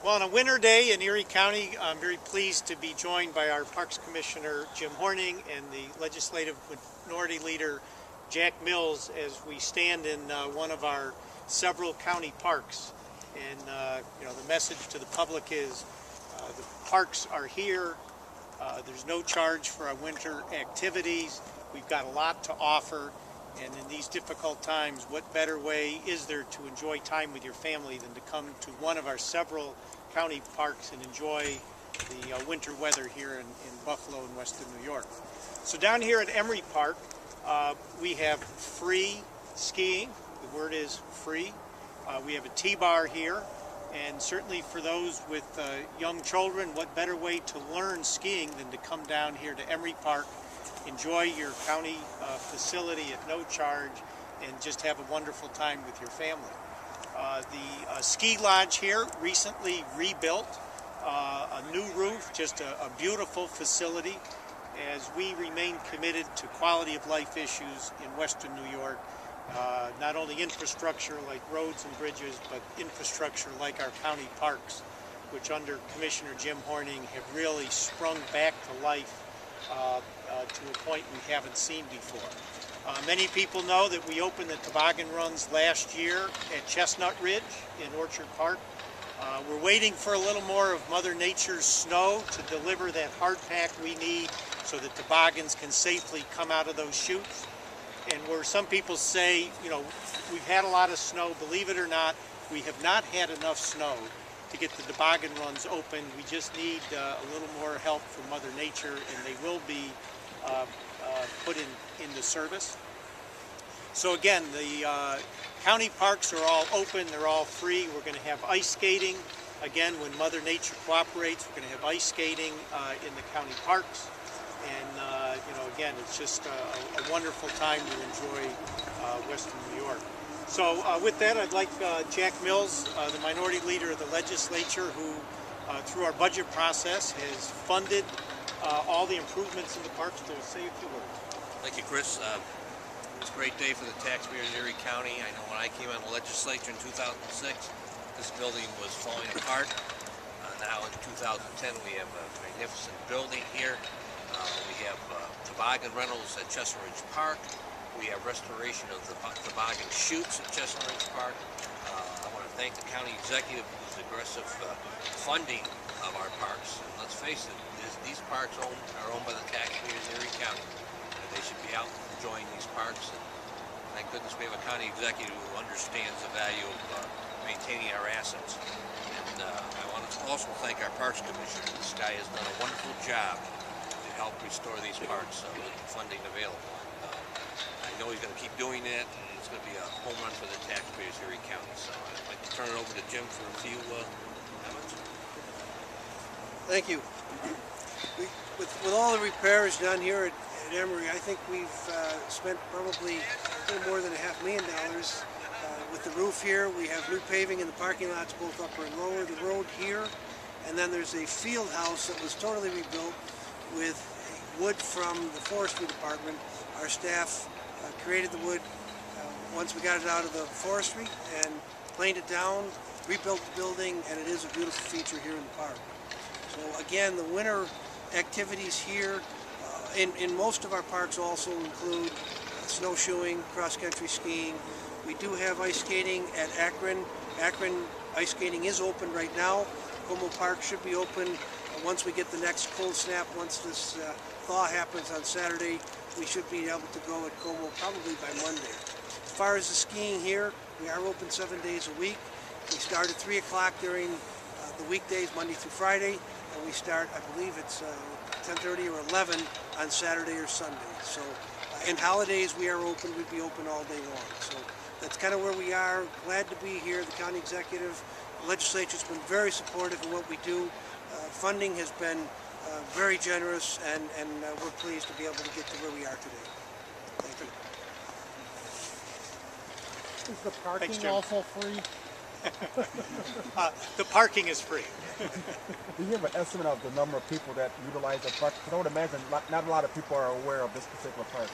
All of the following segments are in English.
Well, on a winter day in Erie County, I'm very pleased to be joined by our Parks Commissioner Jim Hornung and the Legislative Minority Leader Jack Mills as we stand in one of our several county parks. And the message to the public is the parks are here. There's no charge for our winter activities. We've got a lot to offer. And in these difficult times, what better way is there to enjoy time with your family than to come to one of our several county parks and enjoy the winter weather here in Buffalo and Western New York. So down here at Emery Park, we have free skiing. The word is free. We have a T-bar here, and certainly for those with young children, what better way to learn skiing than to come down here to Emery Park, enjoy your county facility at no charge, and just have a wonderful time with your family. The ski lodge here recently rebuilt, a new roof, just a beautiful facility as we remain committed to quality of life issues in Western New York. Not only infrastructure like roads and bridges, but infrastructure like our county parks, which under Commissioner Jim Hornung have really sprung back to life to a point we haven't seen before. Many people know that we opened the toboggan runs last year at Chestnut Ridge in Orchard Park. We're waiting for a little more of Mother Nature's snow to deliver that hard pack we need so that toboggans can safely come out of those chutes. And where some people say, we've had a lot of snow, believe it or not, we have not had enough snow to get the toboggan runs open. We just need a little more help from Mother Nature, and they will be put into service. So again, the county parks are all open, they're all free. We're going to have ice skating. Again, when Mother Nature cooperates, we're going to have ice skating in the county parks. And again, it's just a wonderful time to enjoy Western New York. So with that, I'd like Jack Mills, the Minority Leader of the Legislature, who through our budget process has funded all the improvements in the parks, to say a few words. Thank you, Chris. It's a great day for the taxpayers in Erie County. I know when I came on the legislature in 2006, this building was falling apart. Now in 2010, we have a magnificent building here. We have toboggan rentals at Chestnut Ridge Park. We have restoration of the toboggan chutes at Chestnut Ridge Park. I want to thank the county executive for his aggressive funding of our parks. And let's face it, these parks are owned by the taxpayers in Erie County. They should be out enjoying these parks. And thank goodness we have a county executive who understands the value of maintaining our assets. And I want to also thank our Parks Commissioner. This guy has done a wonderful job to help restore these parks with the funding available. I know he's going to keep doing that, and it's going to be a home run for the taxpayers here in Erie County. So I'd like to turn it over to Jim for a few comments. Thank you. With all the repairs done here at Emery, I think we've spent probably a little more than $500,000 with the roof here. We have new paving in the parking lots, both upper and lower. The road here, and then there's a field house that was totally rebuilt with wood from the forestry department. Our staff created the wood once we got it out of the forestry and planed it down, rebuilt the building, and it is a beautiful feature here in the park. So again, the winter activities here in most of our parks also include snowshoeing, cross-country skiing. We do have ice skating at Akron. Akron ice skating is open right now. Como Park should be open once we get the next cold snap. Once this thaw happens on Saturday, we should be able to go at Como probably by Monday. As far as the skiing here, we are open 7 days a week. We start at 3 o'clock during the weekdays, Monday through Friday, and we start, I believe it's 10:30 or 11 on Saturday or Sunday. So, and holidays we are open, we'd be open all day long. So that's kind of where we are. Glad to be here. The county executive, the legislature's been very supportive in what we do. Funding has been very generous, and we're pleased to be able to get to where we are today. Thank you. Is the parking also free? The parking is free. Do you have an estimate of the number of people that utilize the park? I would imagine not a lot of people are aware of this particular park.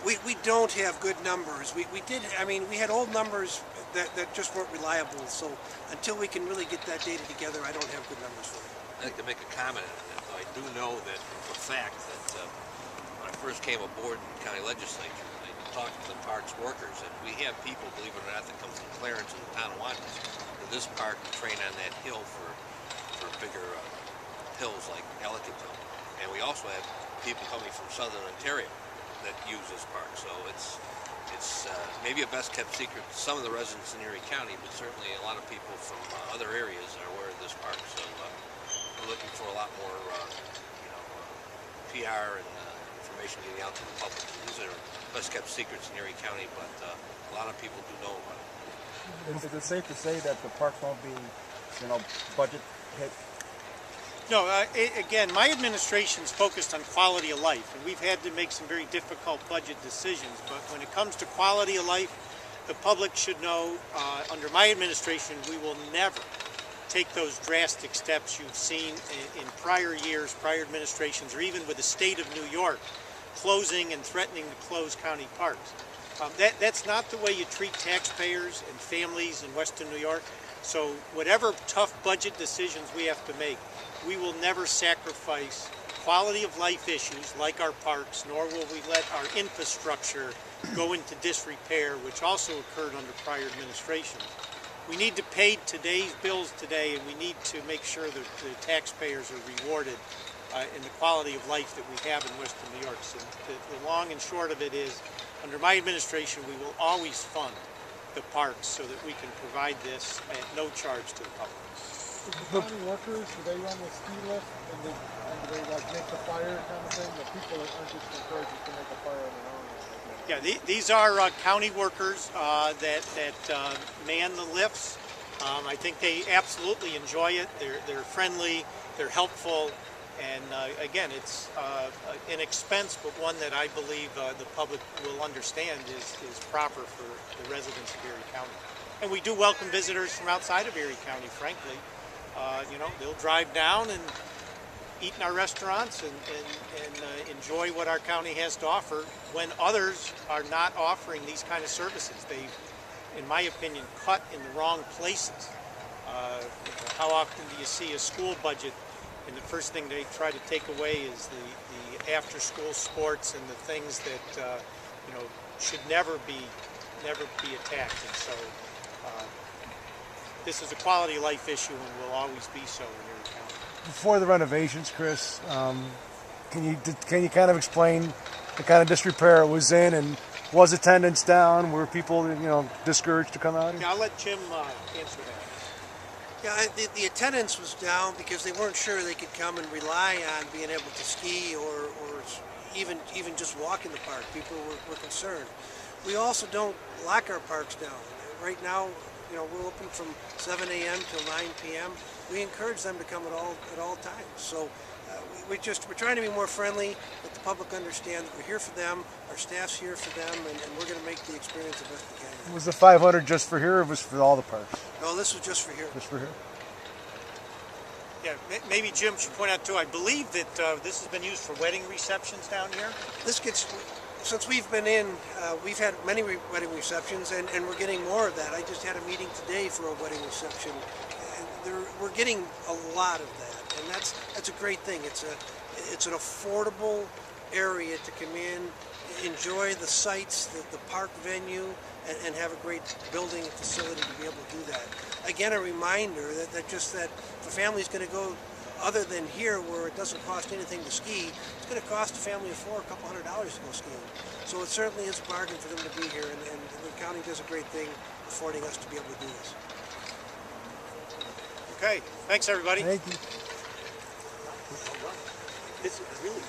We don't have good numbers. We did, I mean, we had old numbers that just weren't reliable, so until we can really get that data together, I don't have good numbers for you. I'd like to make a comment on that, though. I do know that for a fact that when I first came aboard in the county legislature, I talked to the parks workers, and we have people, believe it or not, that come from Clarence and Tonawanda to this park to train on that hill for bigger hills like Ellicottville. And we also have people coming from southern Ontario that use this park. So it's maybe a best kept secret to some of the residents in Erie County, but certainly a lot of people from other areas are aware of this park. So we're looking for a lot more PR and information getting out to the public. These are best kept secrets in Erie County, but a lot of people do know about it. Is it safe to say that the parks won't be, budget hit? No, again, my administration's focused on quality of life, and we've had to make some very difficult budget decisions. But when it comes to quality of life, the public should know, under my administration, we will never take those drastic steps you've seen in prior years, prior administrations, or even with the state of New York closing and threatening to close county parks. That's not the way you treat taxpayers and families in Western New York. So whatever tough budget decisions we have to make, we will never sacrifice quality of life issues like our parks, nor will we let our infrastructure go into disrepair, which also occurred under prior administrations. We need to pay today's bills today, and we need to make sure that the taxpayers are rewarded in the quality of life that we have in Western New York. So the long and short of it is, under my administration, we will always fund the parks so that we can provide this at no charge to the public. The county workers, do they run the ski lift and do they make the fire kind of thing? The people aren't just encouraged to make a fire on their own. Yeah, these are county workers that man the lifts. I think they absolutely enjoy it. They're friendly, they're helpful, and again, it's an expense, but one that I believe the public will understand is proper for the residents of Erie County. And we do welcome visitors from outside of Erie County, frankly. They'll drive down and eat in our restaurants and enjoy what our county has to offer when others are not offering these kind of services. They've, in my opinion, cut in the wrong places. How often do you see a school budget and the first thing they try to take away is the after-school sports and the things that should never be attacked? And so this is a quality of life issue and will always be so in Erie County. Before the renovations, Chris, can you kind of explain the kind of disrepair it was in, and was attendance down? Were people discouraged to come out? Yeah, I'll let Jim answer that. Yeah, the attendance was down because they weren't sure they could come and rely on being able to ski or even just walk in the park. People were concerned. We also don't lock our parks down. Right now, we're open from 7 a.m. till 9 p.m. We encourage them to come at all times. So we're trying to be more friendly, let the public understand that we're here for them, our staff's here for them, and we're going to make the experience the best we can. Was the 500 just for here, or was it for all the parks? No, this was just for here. Just for here. Yeah, maybe Jim should point out too, I believe that this has been used for wedding receptions down here. Since we've been in, we've had many wedding receptions, and we're getting more of that. I just had a meeting today for a wedding reception, and we're getting a lot of that, and that's a great thing. It's an affordable area to come in, enjoy the sights, the park venue, and have a great building and facility to be able to do that. Again, a reminder that if a family's going to go other than here, where it doesn't cost anything to ski, it's going to cost a family of four a couple $100 to go skiing. So it certainly is a bargain for them to be here, and the county does a great thing affording us to be able to do this. Okay, thanks everybody. Thank you. This is really